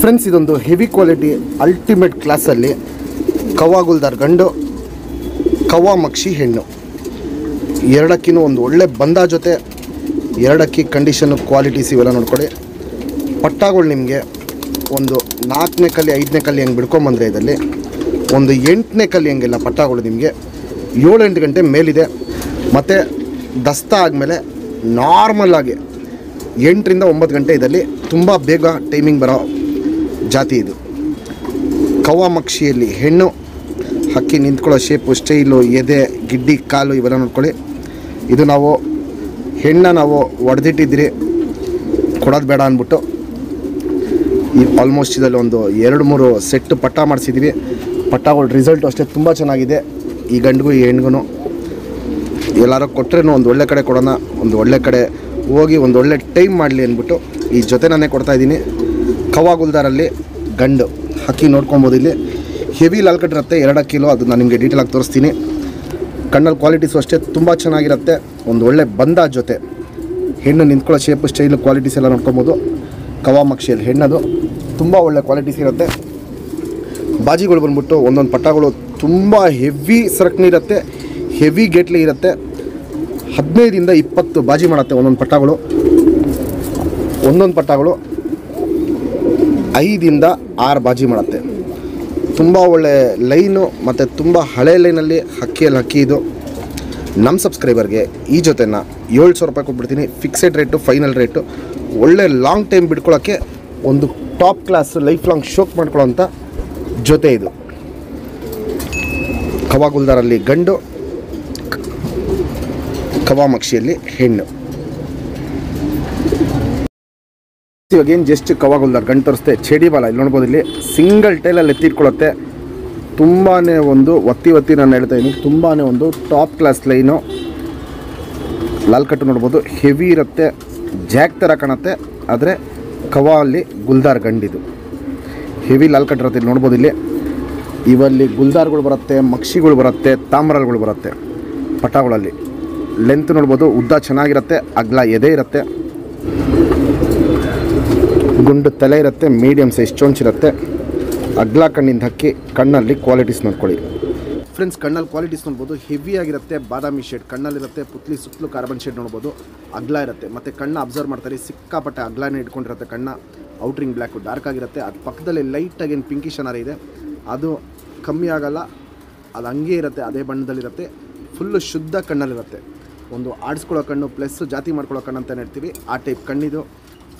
Friends, ಇದೊಂದು heavy quality ultimate ಕ್ಲಾಸಲ್ಲಿ ಕವ್ವಾ ಗುಲ್ದಾರ್ ಗಂಡು, ಕವ್ವಾ ಮಕ್ಷಿ ಹೆಣ್ಣು, ಎರಡಕ್ಕಿನೂ ಒಂದು ಒಳ್ಳೆ ಬಂದ ಜೊತೆ. ಎರಡಕ್ಕಿ ಕಂಡೀಷನ್ನು, ಕ್ವಾಲಿಟೀಸ್ ಇವೆಲ್ಲ ನೋಡ್ಕೊಳ್ಳಿ. ಪಟ್ಟಾಗಳು ನಿಮಗೆ ಒಂದು 4ನೇ ಕಲ್ಲಿ 5ನೇ ಕಲ್ಲಿ ಹೆಂಗೆ ಬಿಡ್ಕೊಂಬಂದರೆ ಇದರಲ್ಲಿ ಒಂದು 8ನೇ ಕಲ್ಲಿ ಹೆಂಗಿಲ್ಲ. ಪಟ್ಟಾಗಳು ನಿಮಗೆ 7-8 ಗಂಟೆ ಮೇಲಿದೆ. ಮತ್ತು ದಸ್ತಾ ಆದಮೇಲೆ ನಾರ್ಮಲ್ಲಾಗಿ 8ರಿಂದ 9 ಗಂಟೆ ಇದರಲ್ಲಿ ತುಂಬ ಬೇಗ ಟೈಮಿಂಗ್ ಬರೋ ಜಾತಿ ಇದು. ಕವ್ವಾ ಮಕ್ಷಿಯಲ್ಲಿ ಹೆಣ್ಣು. ಹಕ್ಕಿ ನಿಂತ್ಕೊಳ್ಳೋ ಶೇಪು, ಸ್ಟೈಲು, ಎದೆ, ಗಿಡ್ಡಿ, ಕಾಲು ಇವೆಲ್ಲ ನೋಡ್ಕೊಳ್ಳಿ. ಇದು ನಾವು ನಾವು ಹೊಡೆದಿಟ್ಟಿದ್ರಿ, ಕೊಡೋದು ಬೇಡ ಅಂದ್ಬಿಟ್ಟು ಈ ಆಲ್ಮೋಸ್ಟ್ ಇದರಲ್ಲಿ ಒಂದು 2-3 ಸೆಟ್ಟು ಪಟ್ಟ ಮಾಡಿಸಿದ್ವಿ. ಪಟ್ಟಗಳ ರಿಸಲ್ಟು ಅಷ್ಟೇ ತುಂಬ ಚೆನ್ನಾಗಿದೆ. ಈ ಗಂಡಿಗೂ ಈ ಹೆಣ್ಗೂ ಎಲ್ಲರೂ ಕೊಟ್ಟರೇನು ಒಂದು ಒಳ್ಳೆ ಕಡೆ ಕೊಡೋಣ, ಒಂದು ಒಳ್ಳೆ ಕಡೆ ಹೋಗಿ ಒಂದು ಒಳ್ಳೆ ಟೈಮ್ ಮಾಡಲಿ ಅಂದ್ಬಿಟ್ಟು ಈ ಜೊತೆ ನಾನೇ ಕೊಡ್ತಾಯಿದ್ದೀನಿ. ಕವ್ವಾ ಗುಲ್ದಾರಲ್ಲಿ ಗಂಡು. ಹಕ್ಕಿ ನೋಡ್ಕೊಬೋದು. ಇಲ್ಲಿ ಹೆವಿ ಲಾಲ್ ಕಟ್ಟಿರುತ್ತೆ, 2 ಕಿಲೋ. ಅದು ನಾನು ನಿಮಗೆ ಡೀಟೇಲಾಗಿ ತೋರಿಸ್ತೀನಿ. ಕಣ್ಣಲ್ಲಿ ಕ್ವಾಲಿಟೀಸು ಅಷ್ಟೇ ತುಂಬ ಚೆನ್ನಾಗಿರುತ್ತೆ. ಒಂದು ಒಳ್ಳೆ ಬಂದ ಜೊತೆ. ಹೆಣ್ಣು ನಿಂತ್ಕೊಳ್ಳೋ ಶೇಪು, ಸ್ಟೈಲು, ಕ್ವಾಲಿಟೀಸ್ ಎಲ್ಲ ನೋಡ್ಕೊಬೋದು. ಕವ್ವಾ ಮಕ್ಷಿಯಲ್ಲಿ ಹೆಣ್ಣದು ತುಂಬ ಒಳ್ಳೆ ಕ್ವಾಲಿಟೀಸ್ ಇರುತ್ತೆ. ಬಾಜಿಗಳು ಬಂದ್ಬಿಟ್ಟು ಒಂದೊಂದು ಪಟ್ಟಗಳು ತುಂಬ ಹೆವಿ ಸರಕಣಿ ಇರುತ್ತೆ, ಹೆವಿ ಗೇಟ್ಲಿ ಇರುತ್ತೆ. 15ರಿಂದ 20 ಬಾಜಿ ಮಾಡುತ್ತೆ ಒಂದೊಂದು ಪಟ್ಟಗಳು. ಒಂದೊಂದು ಪಟ್ಟಗಳು 5ರಿಂದ 6 ಬಾಜಿ ಮಾಡುತ್ತೆ. ತುಂಬ ಒಳ್ಳೆ ಲೈನು ಮತ್ತು ತುಂಬ ಹಳೆ ಲೈನಲ್ಲಿ ಹಕ್ಕಿ ಇದು. ನಮ್ಮ ಸಬ್ಸ್ಕ್ರೈಬರ್ಗೆ ಈ ಜೊತೆನ 700 ರೂಪಾಯಿ ಕೊಟ್ಬಿಡ್ತೀನಿ. Fixed rate, final rate. ಒಳ್ಳೆ ಲಾಂಗ್ ಟೈಮ್ ಬಿಡ್ಕೊಳ್ಳೋಕ್ಕೆ ಒಂದು ಟಾಪ್ ಕ್ಲಾಸ್ ಲೈಫ್ ಲಾಂಗ್ ಶೋಕ್ ಮಾಡ್ಕೊಳ್ಳೋಂಥ ಜೊತೆ ಇದು. ಕವ್ವಾ ಗುಲ್ದಾರಲ್ಲಿ ಗಂಡು, ಕವ್ವಾ ಮಕ್ಷಿಯಲ್ಲಿ ಹೆಣ್ಣು. ಇವಾಗೇನು ಜಸ್ಟ್ ಕವ್ವಾ ಗುಲ್ದಾರ್ ಗಂಡು ತೋರಿಸ್ತೆ. ಚೇಡಿ ಬಾಲ ಇಲ್ಲಿ ನೋಡ್ಬೋದು. ಇಲ್ಲಿ ಸಿಂಗಲ್ ಟೈಲಲ್ಲಿ ಎತ್ತಿಟ್ಕೊಳ್ಳುತ್ತೆ. ತುಂಬಾ ಒಂದು ಒತ್ತಿ ನಾನು ಹೇಳ್ತಾ ಇದ್ದೀನಿ, ತುಂಬಾ ಒಂದು ಟಾಪ್ ಕ್ಲಾಸ್ ಲೈನು. ಲಾಲ್ ಕಟ್ಟು ನೋಡ್ಬೋದು, ಹೆವಿ ಇರುತ್ತೆ, ಜಾಕ್ ಥರ ಕಾಣುತ್ತೆ. ಆದರೆ ಕವ್ವಾ ಅಲ್ಲಿ ಗುಲ್ದಾರ್ ಗಂಡಿದು ಹೆವಿ ಲಾಲ್ ಕಟ್ಟು ಇರುತ್ತೆ. ಇಲ್ಲಿ ನೋಡ್ಬೋದು. ಇಲ್ಲಿ ಇವಲ್ಲಿ ಗುಲ್ದಾರ್ಗಳು ಬರುತ್ತೆ, ಮಕ್ಷಿಗಳು ಬರುತ್ತೆ, ತಾಮ್ರಗಳು ಬರುತ್ತೆ. ಪಟ್ಟಗಳಲ್ಲಿ ಲೆಂತ್ ನೋಡ್ಬೋದು, ಉದ್ದ ಚೆನ್ನಾಗಿರುತ್ತೆ, ಅಗ್ಲ ಎದೆ ಇರುತ್ತೆ, ಗುಂಡು ತಲೆ ಇರುತ್ತೆ, ಮೀಡಿಯಮ್ ಸೈಜ್ ಚೊಂಚಿರುತ್ತೆ, ಅಗ್ಲ ಕಣ್ಣಿಂದ ಹಕ್ಕಿ. ಕಣ್ಣಲ್ಲಿ ಕ್ವಾಲಿಟೀಸ್ ನೋಡ್ಕೊಳ್ಳಿ ಫ್ರೆಂಡ್ಸ್. ಕಣ್ಣಲ್ಲಿ ಕ್ವಾಲಿಟೀಸ್ ನೋಡ್ಬೋದು, ಹೆವಿ ಆಗಿರುತ್ತೆ. ಬಾದಾಮಿ ಶೇಡ್ ಕಣ್ಣಲ್ಲಿರುತ್ತೆ. ಪುತ್ಲಿ ಸುತ್ತಲೂ ಕಾರ್ಬನ್ ಶೇಡ್ ನೋಡ್ಬೋದು. ಅಗ್ಲ ಇರುತ್ತೆ. ಮತ್ತು ಕಣ್ಣ ಅಬ್ಸರ್ವ್ ಮಾಡ್ತಾರೆ, ಸಿಕ್ಕಾಪಟ್ಟೆ ಅಗ್ಲನೇ ಇಟ್ಕೊಂಡಿರುತ್ತೆ. ಕಣ್ಣ ಔಟ್ರಿಂಗ್ ಬ್ಲ್ಯಾಕು ಡಾರ್ಕ್ ಆಗಿರುತ್ತೆ. ಅದು ಪಕ್ಕದಲ್ಲಿ ಲೈಟಾಗಿ ಏನು ಪಿಂಕಿಶ್ ಅನಾರ ಇದೆ, ಅದು ಕಮ್ಮಿ ಆಗೋಲ್ಲ, ಅದು ಹಂಗೆ ಇರುತ್ತೆ, ಅದೇ ಬಣ್ಣದಲ್ಲಿರುತ್ತೆ. ಫುಲ್ಲು ಶುದ್ಧ ಕಣ್ಣಲ್ಲಿರುತ್ತೆ. ಒಂದು ಆಡಿಸ್ಕೊಳ್ಳೋ ಕಣ್ಣು ಪ್ಲಸ್ ಜಾತಿ ಮಾಡ್ಕೊಳ್ಳೋ ಕಣ್ಣು ಅಂತ ಹೇಳ್ತೀವಿ, ಆ ಟೈಪ್ ಕಣ್ಣಿದು.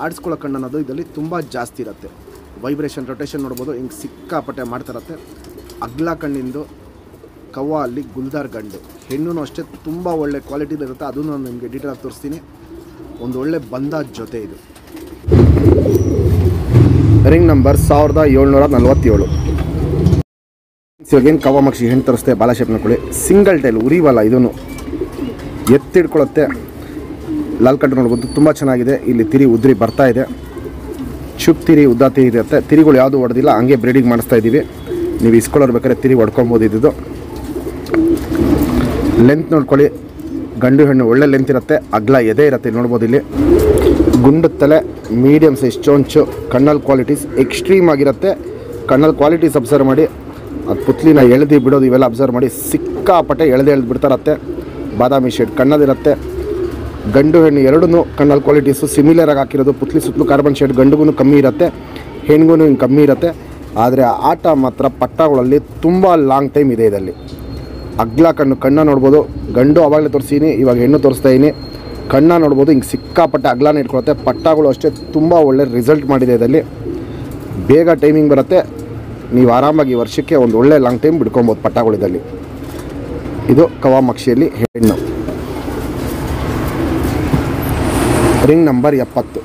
ಆಡಿಸ್ಕೊಳ್ಳೋ ಕಣ್ಣು ಅನ್ನೋದು ಇದರಲ್ಲಿ ತುಂಬ ಜಾಸ್ತಿ ಇರುತ್ತೆ. ವೈಬ್ರೇಷನ್, ರೊಟೇಷನ್ ನೋಡ್ಬೋದು, ಹಿಂಗೆ ಸಿಕ್ಕಾಪಟ್ಟೆ ಮಾಡ್ತಾರತ್ತೆ. ಅಗ್ಲ ಕಣ್ಣಿಂದು ಕವ್ವಾ ಅಲ್ಲಿ ಗುಲ್ದಾರ್ ಗಂಡು. ಹೆಣ್ಣು ಅಷ್ಟೇ ತುಂಬ ಒಳ್ಳೆ ಕ್ವಾಲಿಟಿಲಿರುತ್ತೆ. ಅದನ್ನು ನಾನು ನಿಮಗೆ ಡೀಟೇಲಾಗಿ ತೋರಿಸ್ತೀನಿ. ಒಂದು ಒಳ್ಳೆ ಬಂದ ಜೊತೆ ಇದು. Ring number 1747. ಇವಾಗೇನು ಕವ್ವಾ ಮಕ್ಷಿ ಹೆಣ್ಣು ತೋರಿಸ್ತೆ. ಬಾಲ ಶೇಪ್ ನೋಡ್ಕೊಳ್ಳಿ. ಸಿಂಗಲ್ ಟೈಲ್ ಉರಿವಲ್ಲ, ಇದನ್ನು ಎತ್ತಿಡ್ಕೊಳ್ಳುತ್ತೆ. ಲಾಲ್ ಕಟ್ಟು ನೋಡ್ಬೋದು, ತುಂಬ ಚೆನ್ನಾಗಿದೆ. ಇಲ್ಲಿ ತಿರಿ ಉದ್ರಿ ಬರ್ತಾ ಇದೆ. ಚುಪ್ ತಿರಿ, ಉದ್ದ ತಿರಿ ಇರುತ್ತೆ. ತಿರಿಗಳು ಯಾವುದು ಹೊಡೆದಿಲ್ಲ, ಹಂಗೆ ಬ್ರೀಡಿಂಗ್ ಮಾಡಿಸ್ತಾ ಇದ್ದೀವಿ. ನೀವು ಇಸ್ಕೊಳ್ಳೋರು ಬೇಕಾದ್ರೆ ತಿರಿ ಹೊಡ್ಕೊಬೋದು. ಇದ್ದು ಲೆಂತ್ ನೋಡ್ಕೊಳ್ಳಿ. ಗಂಡು ಹೆಣ್ಣು ಒಳ್ಳೆ ಲೆಂತ್ ಇರುತ್ತೆ, ಅಗ್ಲ ಎದೆ ಇರುತ್ತೆ. ನೋಡ್ಬೋದು. ಇಲ್ಲಿ ಗುಂಡು ತಲೆ, ಮೀಡಿಯಮ್ ಸೈಜ್ ಚೊಂಚು. ಕಣ್ಣಲ್ಲಿ ಕ್ವಾಲಿಟೀಸ್ ಎಕ್ಸ್ಟ್ರೀಮ್ ಆಗಿರುತ್ತೆ. ಕಣ್ಣಲ್ಲಿ ಕ್ವಾಲಿಟೀಸ್ ಅಬ್ಸರ್ವ್ ಮಾಡಿ. ಅದು ಪುತ್ಲಿನ ಎಳೆದು ಬಿಡೋದು ಇವೆಲ್ಲ ಅಬ್ಸರ್ವ್ ಮಾಡಿ. ಸಿಕ್ಕಾಪಟ್ಟೆ ಎಳೆದು ಬಿಡ್ತಾರತ್ತೆ. ಬಾದಾಮಿ ಶೇಡ್ ಕಣ್ಣಲ್ಲಿರುತ್ತೆ. ಗಂಡು ಹೆಣ್ಣು ಎರಡೂ ಕಣ್ಣಲ್ಲಿ ಕ್ವಾಲಿಟೀಸು ಸಿಮಿಲರಾಗಿ ಹಾಕಿರೋದು. ಪುತ್ಲಿ ಸುತ್ತಲೂ ಕಾರ್ಬನ್ ಶೇಡ್ ಗಂಡುಗೂ ಕಮ್ಮಿ ಇರುತ್ತೆ, ಹೆಣ್ಗೂ ಹಿಂಗೆ ಕಮ್ಮಿ ಇರುತ್ತೆ. ಆದರೆ ಆಟ ಮಾತ್ರ ಪಟ್ಟಗಳಲ್ಲಿ ತುಂಬ ಲಾಂಗ್ ಟೈಮ್ ಇದೆ. ಇದರಲ್ಲಿ ಅಗ್ಲ ಕಣ್ಣ ನೋಡ್ಬೋದು. ಗಂಡು ಅವಾಗಲೇ ತೋರಿಸೀನಿ, ಇವಾಗ ಹೆಣ್ಣು ತೋರಿಸ್ತಾ ಇದ್ದೀನಿ. ಕಣ್ಣ ನೋಡ್ಬೋದು, ಹಿಂಗೆ ಸಿಕ್ಕಾಪಟ್ಟೆ ಅಗ್ಲನೇ ಇಟ್ಕೊಳುತ್ತೆ. ಪಟ್ಟಗಳು ಅಷ್ಟೇ ತುಂಬ ಒಳ್ಳೆ ರಿಸಲ್ಟ್ ಮಾಡಿದೆ. ಇದರಲ್ಲಿ ಬೇಗ ಟೈಮಿಂಗ್ ಬರುತ್ತೆ. ನೀವು ಆರಾಮಾಗಿ ವರ್ಷಕ್ಕೆ ಒಂದು ಒಳ್ಳೆ ಲಾಂಗ್ ಟೈಮ್ ಬಿಡ್ಕೊಬೋದು ಪಟ್ಟಗಳಿದಲ್ಲಿ. ಇದು ಕವ್ವಾ ಮಕ್ಷಿಯಲ್ಲಿ ಹೆಣ್ಣು. Ring number 70.